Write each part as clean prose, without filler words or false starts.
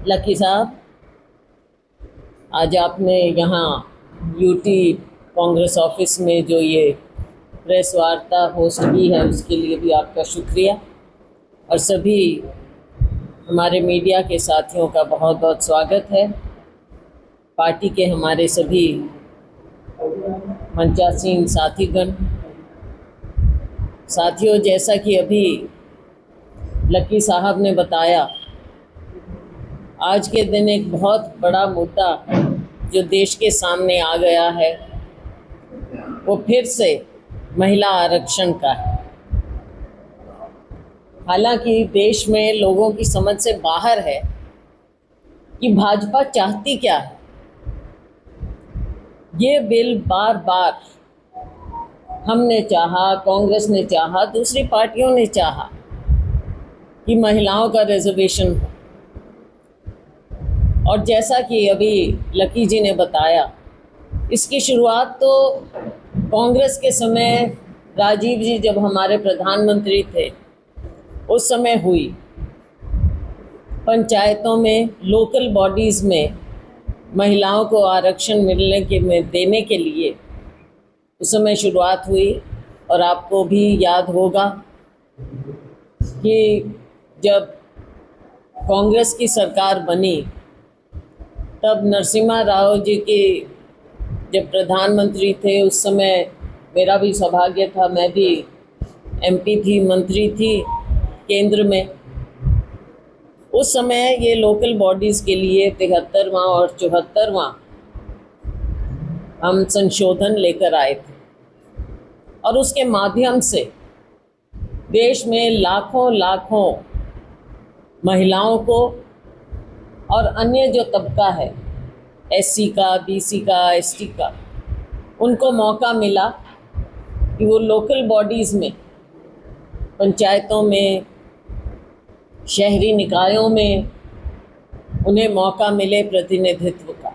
Lucky साहब, आज आपने यहाँ यूटी कांग्रेस ऑफिस में जो ये प्रेस वार्ता होस्ट की है उसके लिए भी आपका शुक्रिया और सभी हमारे मीडिया के साथियों का बहुत बहुत स्वागत है। पार्टी के हमारे सभी मंचासीन साथीगण, साथियों, जैसा कि अभी लकी साहब ने बताया, आज के दिन एक बहुत बड़ा मुद्दा जो देश के सामने आ गया है वो फिर से महिला आरक्षण का है। हालांकि देश में लोगों की समझ से बाहर है कि भाजपा चाहती क्या है। ये बिल बार बार हमने चाहा, कांग्रेस ने चाहा, दूसरी पार्टियों ने चाहा कि महिलाओं का रिजर्वेशन हो। और जैसा कि अभी लकी जी ने बताया, इसकी शुरुआत तो कांग्रेस के समय राजीव जी जब हमारे प्रधानमंत्री थे उस समय हुई। पंचायतों में, लोकल बॉडीज़ में महिलाओं को आरक्षण देने के लिए उस समय शुरुआत हुई। और आपको भी याद होगा कि जब कांग्रेस की सरकार बनी तब नरसिम्हा राव जी की जब प्रधानमंत्री थे उस समय मेरा भी सौभाग्य था, मैं भी एमपी थी, मंत्री थी केंद्र में। उस समय ये लोकल बॉडीज़ के लिए 73वां और 74वां हम संशोधन लेकर आए थे और उसके माध्यम से देश में लाखों लाखों महिलाओं को और अन्य जो तबका है, एससी का, बीसी का, एसटी का, उनको मौका मिला कि वो लोकल बॉडीज़ में, पंचायतों में, शहरी निकायों में उन्हें मौका मिले प्रतिनिधित्व का।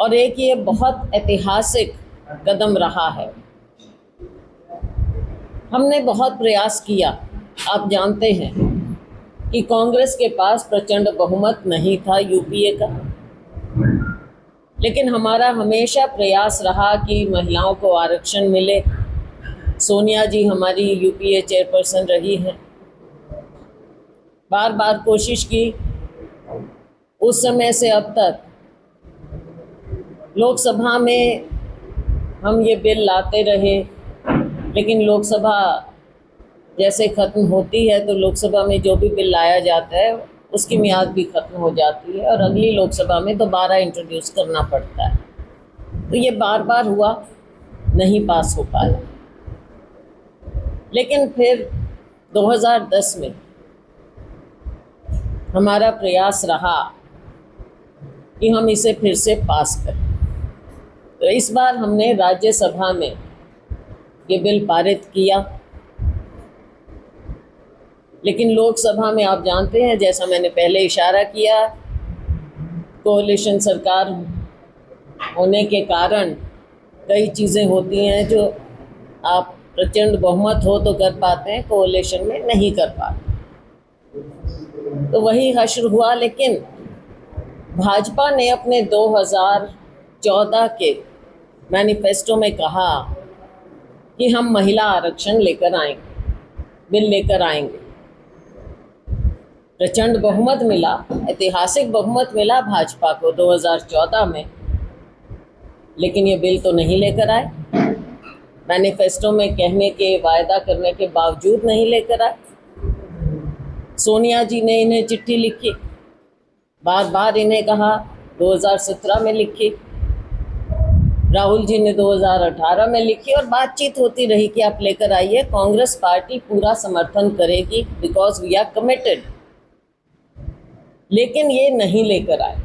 और एक ये बहुत ऐतिहासिक कदम रहा है। हमने बहुत प्रयास किया। आप जानते हैं कि कांग्रेस के पास प्रचंड बहुमत नहीं था यूपीए का, लेकिन हमारा हमेशा प्रयास रहा कि महिलाओं को आरक्षण मिले। सोनिया जी हमारी यूपीए चेयरपर्सन रही हैं, बार बार कोशिश की। उस समय से अब तक लोकसभा में हम ये बिल लाते रहे, लेकिन लोकसभा जैसे ख़त्म होती है तो लोकसभा में जो भी बिल लाया जाता है उसकी मियाद भी ख़त्म हो जाती है और अगली लोकसभा में दोबारा इंट्रोड्यूस करना पड़ता है। तो ये बार बार हुआ, नहीं पास हो पाया। लेकिन फिर 2010 में हमारा प्रयास रहा कि हम इसे फिर से पास करें। तो इस बार हमने राज्यसभा में ये बिल पारित किया, लेकिन लोकसभा में आप जानते हैं, जैसा मैंने पहले इशारा किया, कोalition सरकार होने के कारण कई चीज़ें होती हैं जो आप प्रचंड बहुमत हो तो कर पाते हैं, कोalition में नहीं कर पाते। तो वही हश्र हुआ। लेकिन भाजपा ने अपने 2014 के मैनिफेस्टो में कहा कि हम महिला आरक्षण लेकर आएंगे, बिल लेकर आएंगे। प्रचंड बहुमत मिला, ऐतिहासिक बहुमत मिला भाजपा को 2014 में, लेकिन ये बिल तो नहीं लेकर आए। मैनिफेस्टो में कहने के, वायदा करने के बावजूद नहीं लेकर आए। सोनिया जी ने इन्हें चिट्ठी लिखी, बार बार इन्हें कहा, 2017 में लिखी, राहुल जी ने 2018 में लिखी और बातचीत होती रही कि आप लेकर आइए, कांग्रेस पार्टी पूरा समर्थन करेगी, बिकॉज वी आर कमिटेड। लेकिन ये नहीं लेकर आए।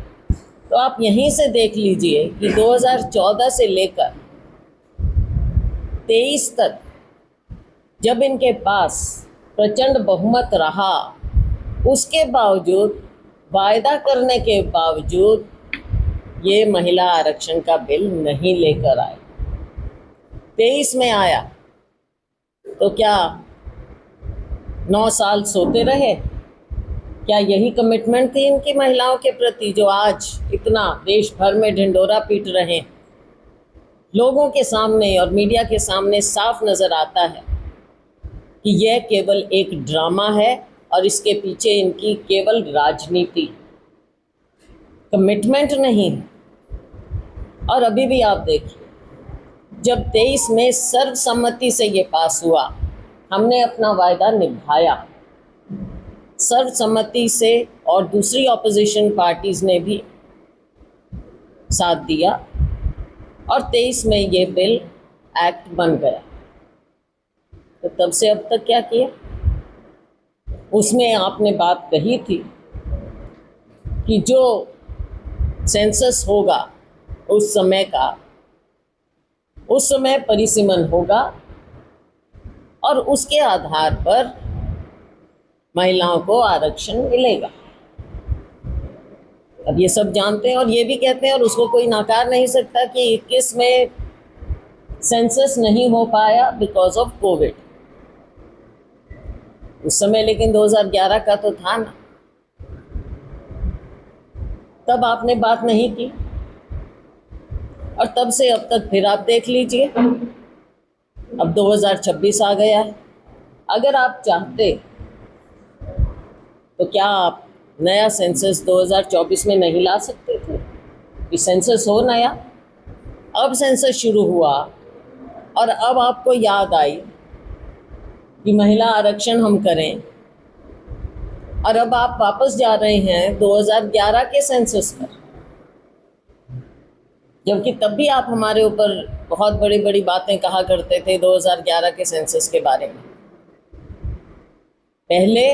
तो आप यहीं से देख लीजिए कि 2014 से लेकर 23 तक जब इनके पास प्रचंड बहुमत रहा, उसके बावजूद, वायदा करने के बावजूद ये महिला आरक्षण का बिल नहीं लेकर आए। 23 में आया तो क्या 9 साल सोते रहे? क्या यही कमिटमेंट थी इनकी महिलाओं के प्रति जो आज इतना देश भर में ढिंढोरा पीट रहे हैं? लोगों के सामने और मीडिया के सामने साफ नज़र आता है कि यह केवल एक ड्रामा है और इसके पीछे इनकी केवल राजनीति, कमिटमेंट नहीं है। और अभी भी आप देखिए, जब 23 में सर्वसम्मति से ये पास हुआ, हमने अपना वायदा निभाया सर्वसम्मति से, और दूसरी ऑपोजिशन पार्टीज़ ने भी साथ दिया और 23 में ये बिल एक्ट बन गया। तो तब से अब तक क्या किया? उसमें आपने बात कही थी कि जो सेंसस होगा उस समय परिसीमन होगा और उसके आधार पर महिलाओं को आरक्षण मिलेगा। अब ये सब जानते हैं और ये भी कहते हैं, और उसको कोई नकार नहीं सकता कि 21 में सेंसस नहीं हो पाया बिकॉज ऑफ कोविड। उस समय लेकिन 2011 का तो था ना, तब आपने बात नहीं की और तब से अब तक फिर आप देख लीजिए, अब 2026 आ गया है। अगर आप चाहते तो क्या आप नया सेंसस 2024 में नहीं ला सकते थे कि सेंसस हो नया? अब सेंसस शुरू हुआ और अब आपको याद आई कि महिला आरक्षण हम करें, और अब आप वापस जा रहे हैं 2011 के सेंसस पर, जबकि तब भी आप हमारे ऊपर बहुत बड़ी बड़ी बातें कहा करते थे 2011 के सेंसस के बारे में। पहले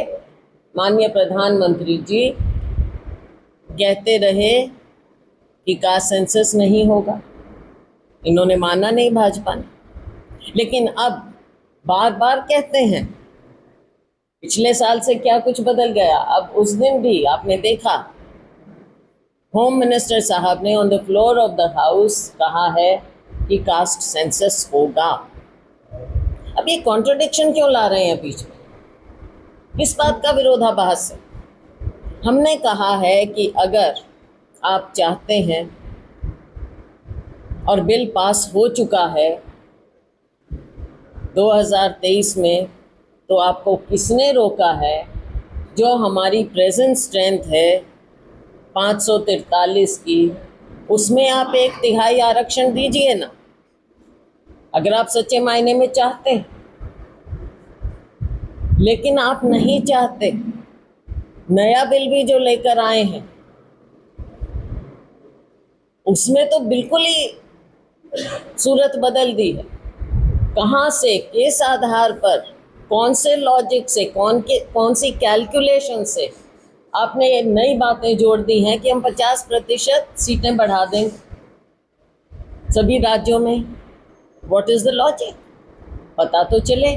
माननीय प्रधानमंत्री जी कहते रहे कि कास्ट सेंसस नहीं होगा, इन्होंने माना नहीं भाजपा ने, लेकिन अब बार बार कहते हैं। पिछले साल से क्या कुछ बदल गया? अब उस दिन भी आपने देखा होम मिनिस्टर साहब ने on the floor of the house कहा है कि कास्ट सेंसस होगा। अब ये कॉन्ट्रडिक्शन क्यों ला रहे हैं बीच में? किस बात का विरोधाभास है? हमने कहा है कि अगर आप चाहते हैं, और बिल पास हो चुका है 2023 में, तो आपको किसने रोका है? जो हमारी प्रेजेंट स्ट्रेंथ है 543 की, उसमें आप 1/3 आरक्षण दीजिए ना, अगर आप सच्चे मायने में चाहते हैं। लेकिन आप नहीं चाहते। नया बिल भी जो लेकर आए हैं उसमें तो बिल्कुल ही सूरत बदल दी है। कहाँ से, किस आधार पर, कौन से लॉजिक से, कौन सी कैलकुलेशन से आपने ये नई बातें जोड़ दी हैं कि हम 50% सीटें बढ़ा देंगे सभी राज्यों में? What is the logic? पता तो चले।